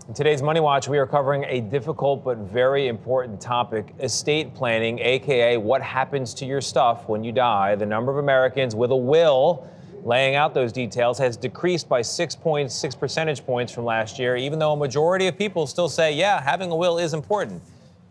In today's Money Watch, we are covering a difficult but very important topic, estate planning, a.k.a. what happens to your stuff when you die. The number of Americans with a will laying out those details has decreased by 6.6 percentage points from last year, even though a majority of people still say, yeah, having a will is important.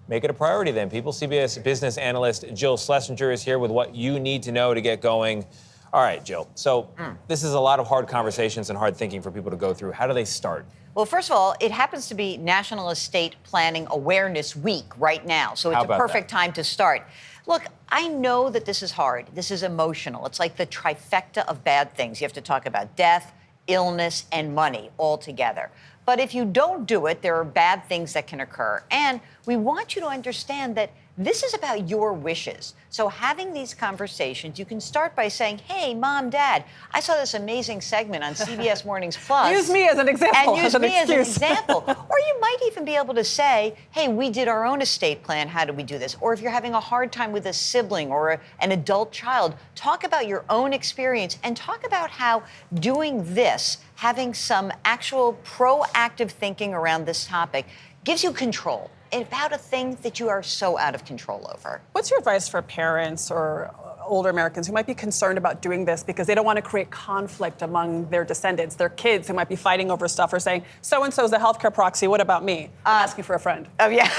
Make it a priority then, people. CBS business analyst Jill Schlesinger is here with what you need to know to get going. All right, Jill. So this is a lot of hard conversations and hard thinking for people to go through. How do they start? Well, first of all, it happens to be National Estate Planning Awareness Week right now, so it's a perfect time to start. Look, I know that this is hard. This is emotional. It's like the trifecta of bad things. You have to talk about death, illness, and money all together. But if you don't do it, there are bad things that can occur. And we want you to understand that this is about your wishes. So having these conversations, you can start by saying, hey, Mom, Dad, I saw this amazing segment on CBS Mornings Plus. Use me as an example. And use me as an example. Or you might even be able to say, hey, we did our own estate plan. How do we do this? Or if you're having a hard time with a sibling or an adult child, talk about your own experience and talk about how doing this, having some actual proactive thinking around this topic, gives you control about a thing that you are so out of control over. What's your advice for parents or older Americans who might be concerned about doing this because they don't want to create conflict among their descendants, their kids who might be fighting over stuff or saying, so-and-so's the healthcare proxy, what about me? Asking for a friend. Oh, yeah,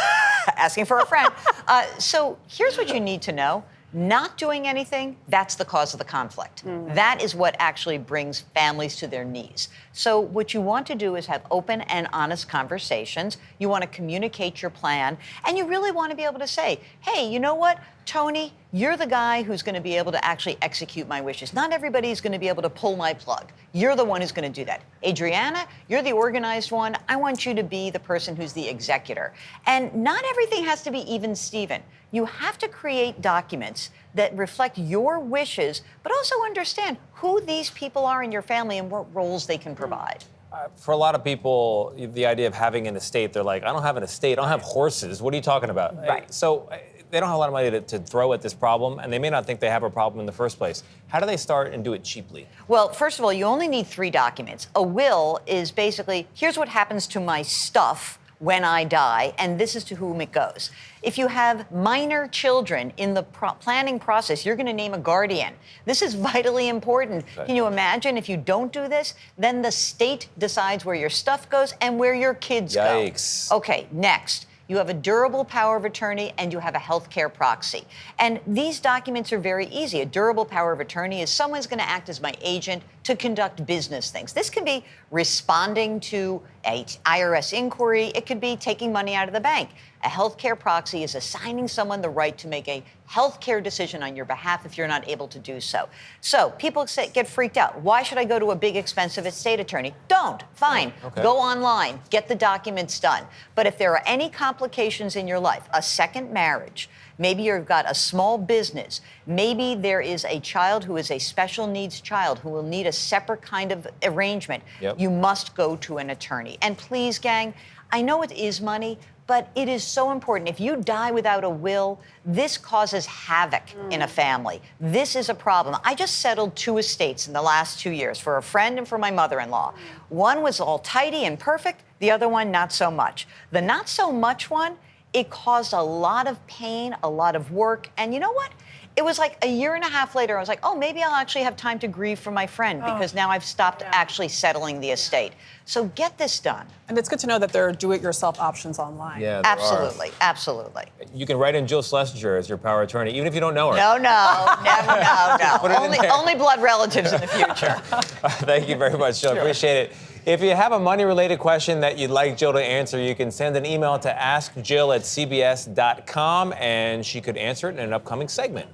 asking for a friend. So here's what you need to know. Not doing anything, that's the cause of the conflict. That is what actually brings families to their knees. So what you want to do is have open and honest conversations. You want to communicate your plan, and you really want to be able to say, hey, you know what, Tony, you're the guy who's going to be able to actually execute my wishes. Not everybody is going to be able to pull my plug. You're the one who's going to do that. Adriana, you're the organized one. I want you to be the person who's the executor. And not everything has to be even Steven. You have to create documents that reflect your wishes, but also understand who these people are in your family and what roles they can provide. For a lot of people, the idea of having an estate, they're like, I don't have an estate, I don't have horses. What are you talking about? Right. So they don't have a lot of money to throw at this problem, and they may not think they have a problem in the first place. How do they start and do it cheaply? Well, first of all, you only need 3 documents. A will is basically, here's what happens to my stuff when I die, and this is to whom it goes. If you have minor children in the planning process, you're going to name a guardian. This is vitally important. Right. Can you imagine if you don't do this, then the state decides where your stuff goes and where your kids Yikes. go. Okay, next. You have a durable power of attorney, and you have a healthcare proxy. And these documents are very easy. A durable power of attorney is someone's going to act as my agent to conduct business things. This can be responding to an IRS inquiry. It could be taking money out of the bank. A healthcare proxy is assigning someone the right to make a healthcare decision on your behalf if you're not able to do so. So people get freaked out. Why should I go to a big, expensive estate attorney? Don't. Fine. Okay. Go online. Get the documents done. But if there are any complications in your life, a second marriage, maybe you've got a small business, maybe there is a child who is a special needs child who will need a separate kind of arrangement, you must go to an attorney. And please, gang, I know it is money, but it is so important. If you die without a will, this causes havoc in a family. This is a problem. I just settled 2 estates in the last 2 years for a friend and for my mother-in-law. One was all tidy and perfect. The other one, not so much. The not so much one, it caused a lot of pain, a lot of work. And you know what? It was like a year and a half later, I was like, oh, maybe I'll actually have time to grieve for my friend because now I've stopped actually settling the estate. So get this done. And it's good to know that there are do-it-yourself options online. Yeah, absolutely, absolutely. You can write in Jill Schlesinger as your power attorney, even if you don't know her. No, no. Only blood relatives in the future. Thank you very much, Jill. Sure. Appreciate it. If you have a money-related question that you'd like Jill to answer, you can send an email to askjill@cbs.com, and she could answer it in an upcoming segment.